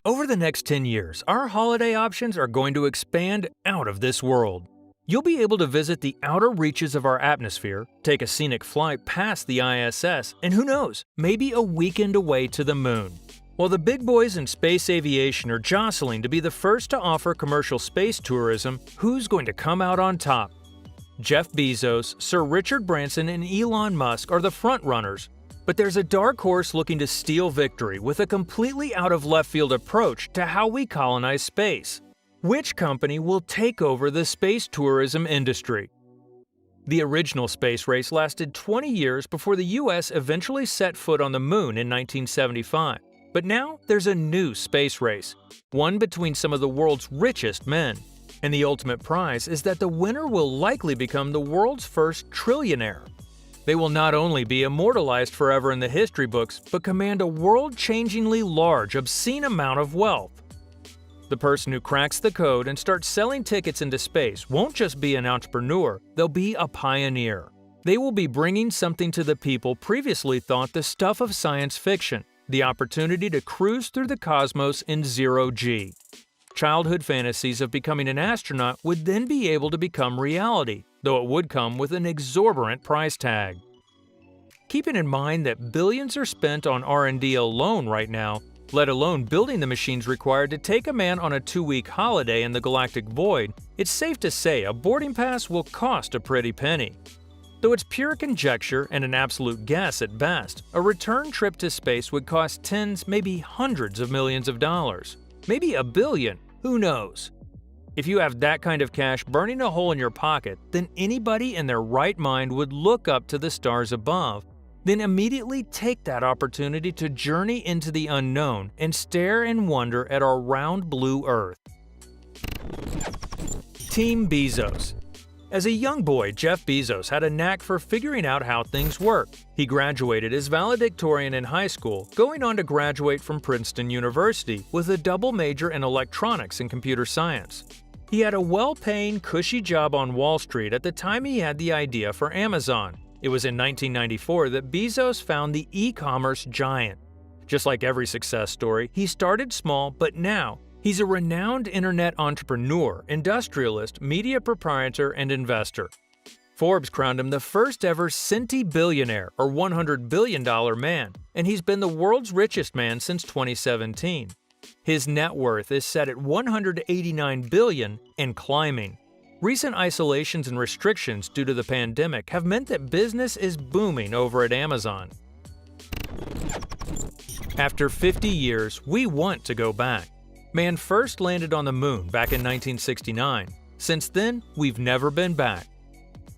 Over the next 10 years, our holiday options are going to expand out of this world. You'll be able to visit the outer reaches of our atmosphere, take a scenic flight past the ISS, and who knows, maybe a weekend away to the moon. While the big boys in space aviation are jostling to be the first to offer commercial space tourism, who's going to come out on top? Jeff Bezos, Sir Richard Branson, and Elon Musk are the front-runners. But there's a dark horse looking to steal victory with a completely out-of-left-field approach to how we colonize space. Which company will take over the space tourism industry? The original space race lasted 20 years before the US eventually set foot on the moon in 1975. But now there's a new space race, one between some of the world's richest men. And the ultimate prize is that the winner will likely become the world's first trillionaire. They will not only be immortalized forever in the history books, but command a world-changingly large, obscene amount of wealth. The person who cracks the code and starts selling tickets into space won't just be an entrepreneur, they'll be a pioneer. They will be bringing something to the people previously thought the stuff of science fiction, the opportunity to cruise through the cosmos in zero-G. Childhood fantasies of becoming an astronaut would then be able to become reality, though it would come with an exorbitant price tag. Keeping in mind that billions are spent on R&D alone right now, let alone building the machines required to take a man on a 2-week holiday in the galactic void, it's safe to say a boarding pass will cost a pretty penny. Though it's pure conjecture and an absolute guess at best, a return trip to space would cost tens, maybe hundreds of millions of dollars. Maybe $1 billion, who knows? If you have that kind of cash burning a hole in your pocket, then anybody in their right mind would look up to the stars above, then immediately take that opportunity to journey into the unknown and stare in wonder at our round blue Earth. Team Bezos. As a young boy, Jeff Bezos had a knack for figuring out how things work. He graduated as valedictorian in high school, going on to graduate from Princeton University with a double major in electronics and computer science. He had a well-paying, cushy job on Wall Street at the time he had the idea for Amazon. It was in 1994 that Bezos found the e-commerce giant. Just like every success story, he started small, but now he's a renowned internet entrepreneur, industrialist, media proprietor, and investor. Forbes crowned him the first ever centibillionaire, or $100 billion man, and he's been the world's richest man since 2017. His net worth is set at $189 billion and climbing. Recent isolations and restrictions due to the pandemic have meant that business is booming over at Amazon. After 50 years, we want to go back. Man first landed on the moon back in 1969. Since then, we've never been back.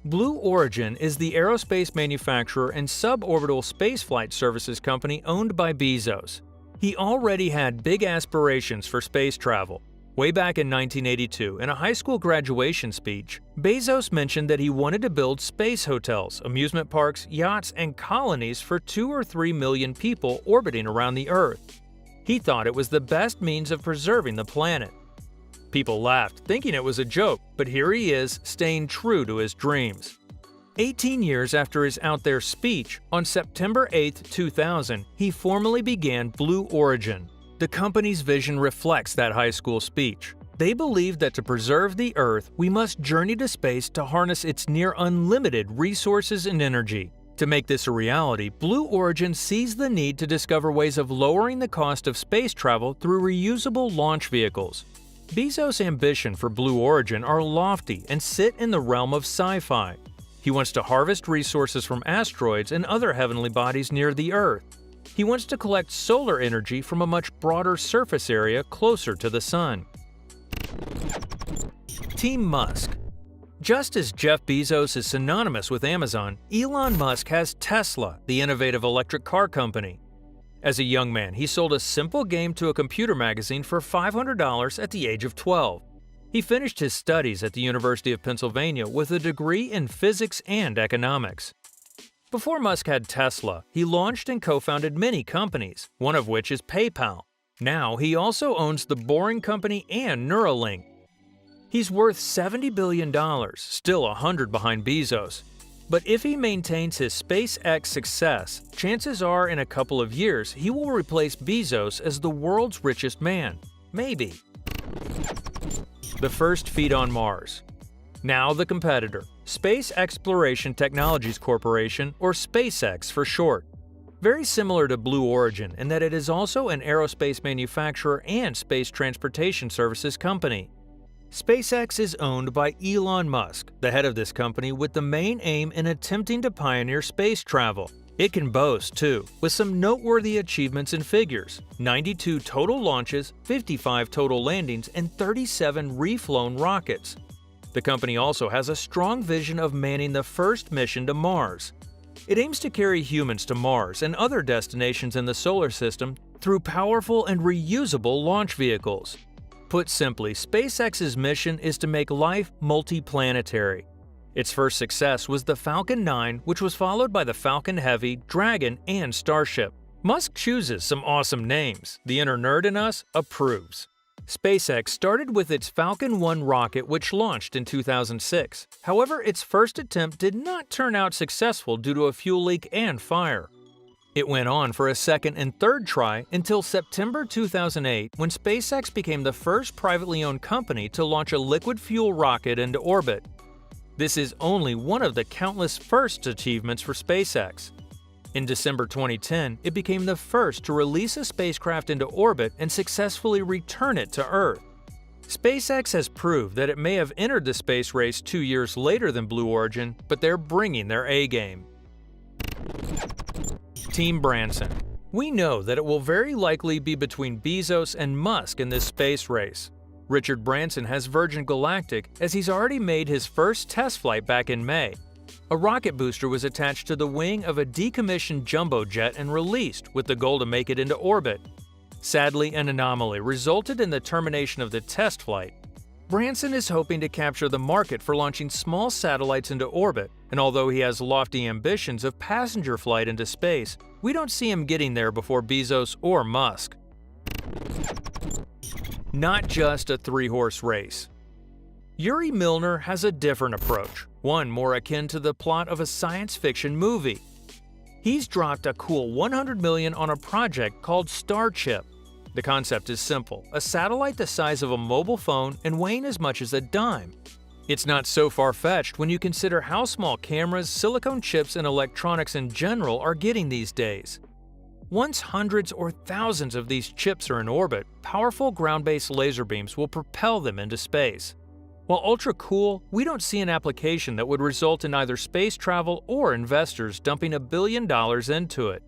Blue Origin is the aerospace manufacturer and suborbital spaceflight services company owned by Bezos. He already had big aspirations for space travel. Way back in 1982, in a high school graduation speech, Bezos mentioned that he wanted to build space hotels, amusement parks, yachts, and colonies for 2 or 3 million people orbiting around the Earth. He thought it was the best means of preserving the planet. People laughed, thinking it was a joke, but here he is, staying true to his dreams. 18 years after his out there speech, on September 8, 2000, he formally began Blue Origin. The company's vision reflects that high school speech. They believe that to preserve the Earth, we must journey to space to harness its near unlimited resources and energy. To make this a reality, Blue Origin sees the need to discover ways of lowering the cost of space travel through reusable launch vehicles. Bezos' ambition for Blue Origin are lofty and sit in the realm of sci-fi. He wants to harvest resources from asteroids and other heavenly bodies near the Earth. He wants to collect solar energy from a much broader surface area closer to the Sun. Team Musk. Just as Jeff Bezos is synonymous with Amazon, Elon Musk has Tesla, the innovative electric car company. As a young man, he sold a simple game to a computer magazine for $500 at the age of 12. He finished his studies at the University of Pennsylvania with a degree in physics and economics. Before Musk had Tesla, he launched and co-founded many companies, one of which is PayPal. Now he also owns The Boring Company and Neuralink. He's worth $70 billion, still 100 behind Bezos. But if he maintains his SpaceX success, chances are in a couple of years he will replace Bezos as the world's richest man. Maybe. The first feet on Mars. Now the competitor, Space Exploration Technologies Corporation, or SpaceX for short. Very similar to Blue Origin in that it is also an aerospace manufacturer and space transportation services company. SpaceX is owned by Elon Musk, the head of this company, with the main aim in attempting to pioneer space travel. It can boast, too, with some noteworthy achievements and figures: 92 total launches, 55 total landings, and 37 reflown rockets. The company also has a strong vision of manning the first mission to Mars. It aims to carry humans to Mars and other destinations in the solar system through powerful and reusable launch vehicles. Put simply, SpaceX's mission is to make life multiplanetary. Its first success was the Falcon 9, which was followed by the Falcon Heavy, Dragon, and StarShip. Musk chooses some awesome names. The inner nerd in us approves. SpaceX started with its Falcon 1 rocket, which launched in 2006. However, its first attempt did not turn out successful due to a fuel leak and fire. It went on for a second and third try until September 2008, when SpaceX became the first privately owned company to launch a liquid fuel rocket into orbit. This is only one of the countless first achievements for SpaceX. In December 2010, it became the first to release a spacecraft into orbit and successfully return it to Earth. SpaceX has proved that it may have entered the space race 2 years later than Blue Origin, but they're bringing their A-game. Team Branson. We know that it will very likely be between Bezos and Musk in this space race. Richard Branson has Virgin Galactic, as he's already made his first test flight back in May. A rocket booster was attached to the wing of a decommissioned jumbo jet and released, with the goal to make it into orbit. Sadly, an anomaly resulted in the termination of the test flight. Branson is hoping to capture the market for launching small satellites into orbit, and although he has lofty ambitions of passenger flight into space, we don't see him getting there before Bezos or Musk. Not just a three-horse race. Yuri Milner has a different approach, one more akin to the plot of a science fiction movie. He's dropped a cool $100 million on a project called StarChip. The concept is simple: a satellite the size of a mobile phone and weighing as much as a dime. It's not so far-fetched when you consider how small cameras, silicone chips, and electronics in general are getting these days. Once hundreds or thousands of these chips are in orbit, powerful ground-based laser beams will propel them into space. While ultra cool, we don't see an application that would result in either space travel or investors dumping $1 billion into it.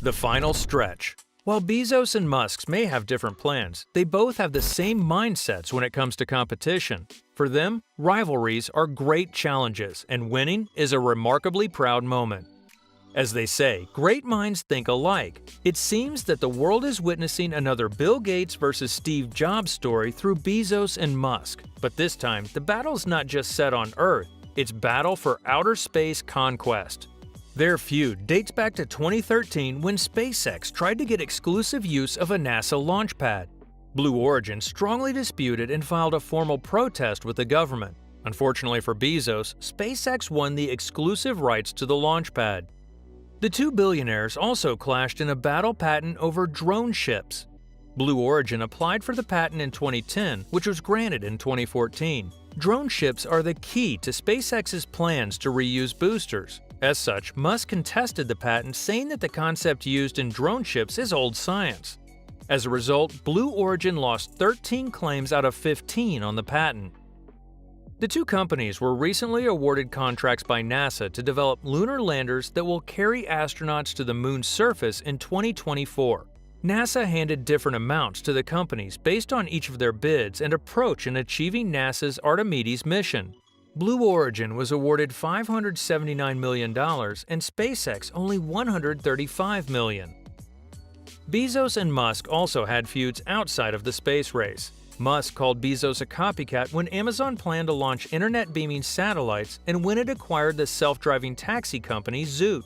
The final stretch. While Bezos and Musk may have different plans, they both have the same mindsets when it comes to competition. For them, rivalries are great challenges, and winning is a remarkably proud moment. As they say, great minds think alike. It seems that the world is witnessing another Bill Gates versus Steve Jobs story through Bezos and Musk. But this time, the battle's not just set on Earth, it's battle for outer space conquest. Their feud dates back to 2013 when SpaceX tried to get exclusive use of a NASA launch pad. Blue Origin strongly disputed and filed a formal protest with the government. Unfortunately for Bezos, SpaceX won the exclusive rights to the launch pad. The two billionaires also clashed in a battle patent over drone ships. Blue Origin applied for the patent in 2010, which was granted in 2014. Drone ships are the key to SpaceX's plans to reuse boosters. As such, Musk contested the patent, saying that the concept used in drone ships is old science. As a result, Blue Origin lost 13 claims out of 15 on the patent. The two companies were recently awarded contracts by NASA to develop lunar landers that will carry astronauts to the moon's surface in 2024. NASA handed different amounts to the companies based on each of their bids and approach in achieving NASA's Archimedes mission. Blue Origin was awarded $579 million and SpaceX only $135 million. Bezos and Musk also had feuds outside of the space race. Musk called Bezos a copycat when Amazon planned to launch internet beaming satellites and when it acquired the self-driving taxi company Zoot.